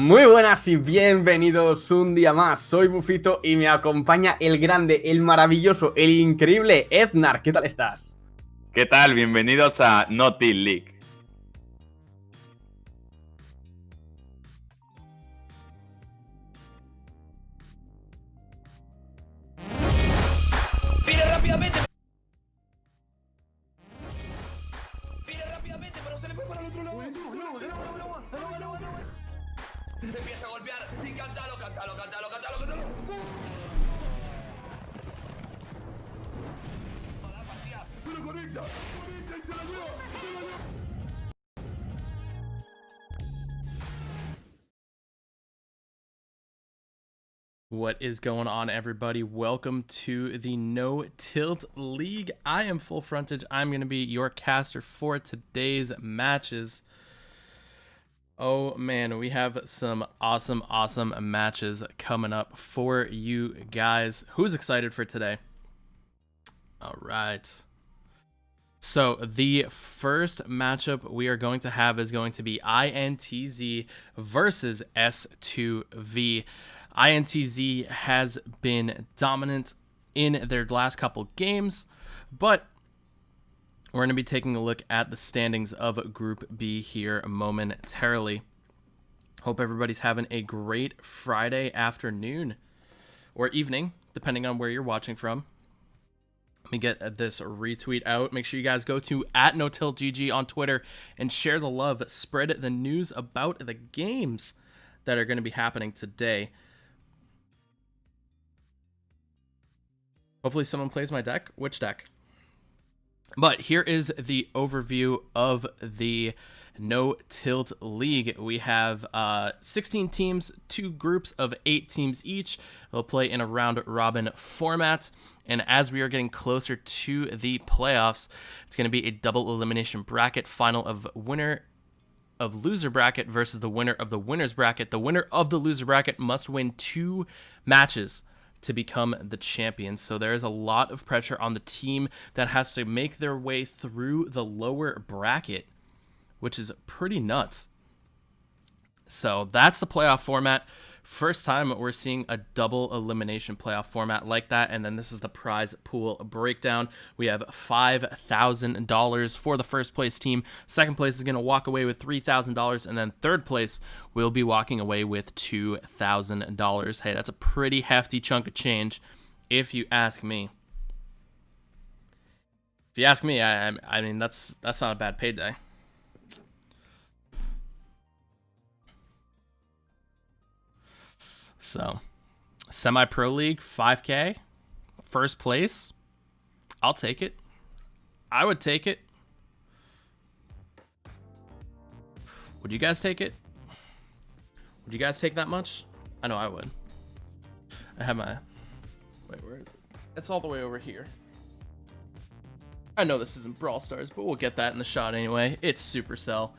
Muy buenas y bienvenidos un día más. Soy Bufito y me acompaña el grande, el maravilloso, el increíble Ednar. ¿Qué tal estás? ¿Qué tal? Bienvenidos a Naughty League. ¡Viene rápidamente! Pero se le fue para el otro lado. Empieza a golpear y cántalo. Pero conecta y se la dio. What is going on, everybody? Welcome to the No Tilt League. I am Full Frontage. I'm going to be your caster for today's matches. Oh man, we have some awesome matches coming up for you guys. Who's excited for today? All right. So the first matchup we are going to have is going to be INTZ versus S2V. INTZ has been dominant in their last couple games, but we're going to be taking a look at the standings of Group B here momentarily. Hope everybody's having a great Friday afternoon or evening, depending on where you're watching from. Let me get this retweet out. Make sure you guys go to @NoTiltGG on Twitter and share the love. Spread the news about the games that are going to be happening today. Hopefully someone plays my deck. Which deck? But here is the overview of the No Tilt League. We have 16 teams, 2 groups of 8 teams each. They'll play in a round-robin format. And as we are getting closer to the playoffs, it's going to be a double elimination bracket final of winner of loser bracket versus the winner of the winner's bracket. The winner of the loser bracket must win 2 matches to become the champion. So there is a lot of pressure on the team that has to make their way through the lower bracket, which is pretty nuts. So that's the playoff format. First time we're seeing a double elimination playoff format like that. And then this is the prize pool breakdown. We have $5,000 for the first place team. Second place is going to walk away with $3,000. And then third place will be walking away with $2,000. Hey, that's a pretty hefty chunk of change, if you ask me. If you ask me, I mean, that's not a bad payday. So, semi-pro league, 5K, first place. I'll take it. I would take it. Would you guys take it? Would you guys take that much? I know I would. I have my... Wait, where is it? It's all the way over here. I know this isn't Brawl Stars, but we'll get that in the shot anyway. It's Supercell.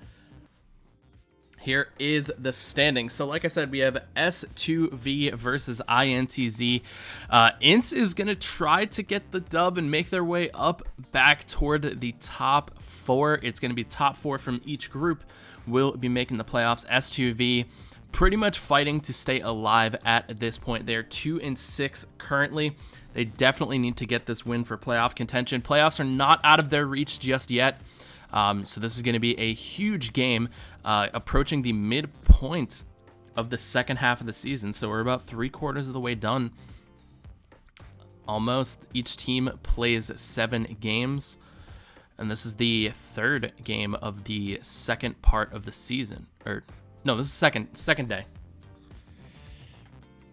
Here is the standing. So like I said, we have S2V versus INTZ. INTZ is going to try to get the dub and make their way up back toward the top 4. It's going to be top 4 from each group will be making the playoffs. S2V pretty much fighting to stay alive at this point. They're 2-6 currently. They definitely need to get this win for playoff contention. Playoffs are not out of their reach just yet. So this is going to be a huge game approaching the midpoint of the second half of the season. So we're about 3/4 of the way done. Almost. Each team plays 7 games. And this is the 3rd game of the second part of the season. Or no, this is second day.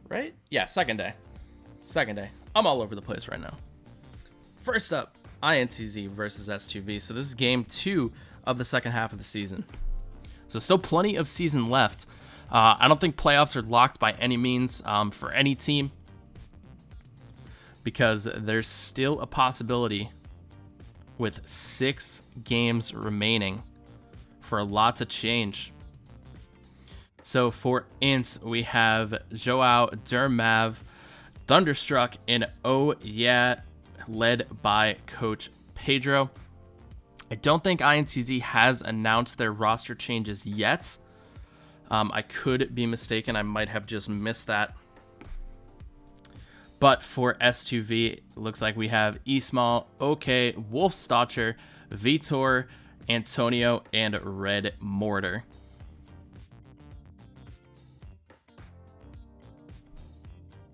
Right? Yeah, second day. Second day. I'm all over the place right now. First up, INTZ versus S2V. So this is game 2 of the second half of the season. So still plenty of season left. I don't think playoffs are locked by any means for any team, because there's still a possibility with 6 games remaining for a lot to change. So for INTZ, we have Joao, Dermav, Thunderstruck, and Oh Yeah, led by Coach Pedro. I don't think INTZ has announced their roster changes yet. I could be mistaken. I might have just missed that. But for S2V, it looks like we have Ismail, OK, Wolfstacher, Vitor, Antonio, and Red Mortar.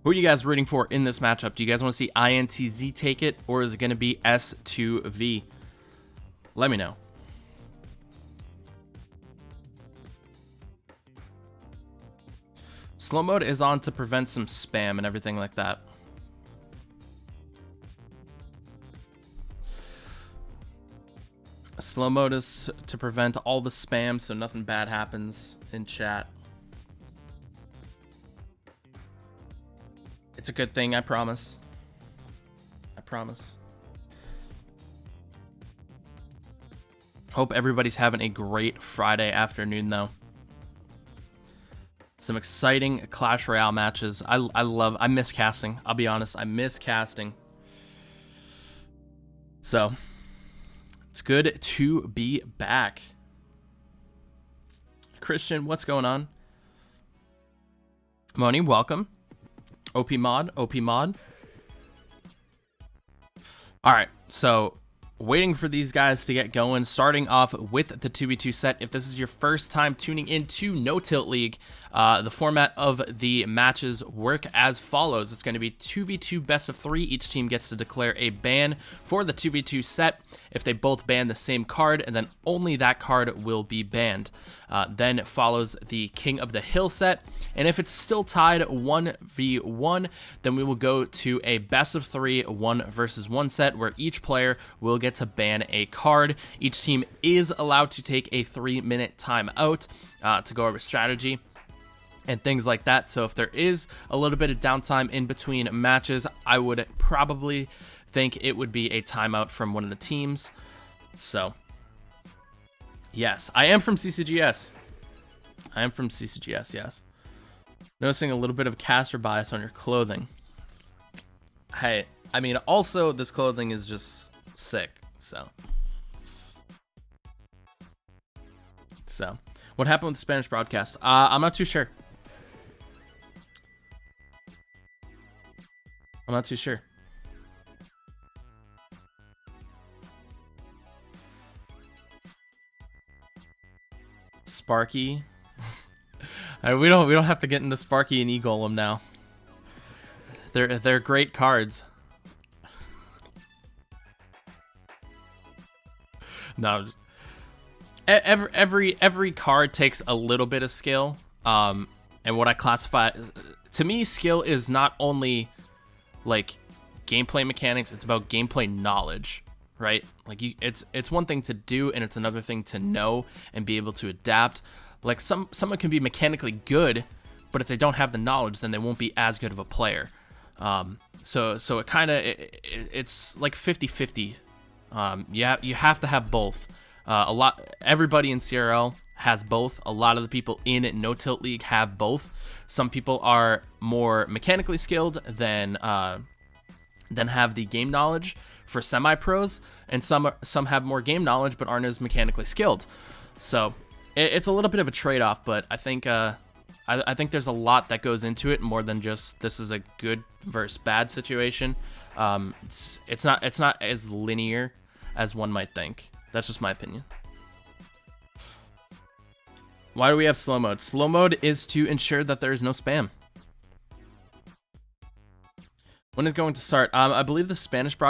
Who are you guys rooting for in this matchup? Do you guys want to see INTZ take it, or is it going to be S2V? Let me know. Slow mode is on to prevent some spam and everything like that. Slow mode is to prevent all the spam so nothing bad happens in chat. It's a good thing, I promise. I promise. Hope everybody's having a great Friday afternoon, though. Some exciting Clash Royale matches. I miss casting. I'll be honest, I miss casting. So, it's good to be back. Christian, what's going on? Moni, welcome. OP mod, OP mod. All right, so waiting for these guys to get going, starting off with the 2v2 set. If this is your first time tuning into No Tilt League, the format of the matches work as follows. It's going to be 2v2 best of 3. Each team gets to declare a ban for the 2v2 set. If they both ban the same card, and then only that card will be banned. Then follows the King of the Hill set, and if it's still tied 1v1, then we will go to a best of 3 1 versus 1 set, where each player will get to ban a card. Each team is allowed to take a 3-minute timeout to go over strategy and things like that. So if there is a little bit of downtime in between matches, I would probably think it would be a timeout from one of the teams. So yes, I am from CCGS. I am from CCGS, yes. Noticing a little bit of caster bias on your clothing. Hey, I mean, also this clothing is just sick, so. What happened with the Spanish broadcast? I'm not too sure. I'm not too sure. Sparky. We don't have to get into Sparky and E-Golem now. They're great cards. No. Every card takes a little bit of skill. And what I classify, to me, skill is not only like gameplay mechanics, it's about gameplay knowledge, right? Like it's one thing to do, and it's another thing to know and be able to adapt. Like someone can be mechanically good, but if they don't have the knowledge, then they won't be as good of a player. So it kind of it's like 50-50. You have to have both. Everybody in CRL has both. A lot of the people in No Tilt League have both. Some people are more mechanically skilled than have the game knowledge for semi-pros, and some have more game knowledge but aren't as mechanically skilled. So it's a little bit of a trade-off, but I think there's a lot that goes into it, more than just this is a good versus bad situation. It's not as linear as one might think. That's just my opinion. Why do we have slow mode? Slow mode is to ensure that there is no spam. When is it going to start? I believe the Spanish broadcast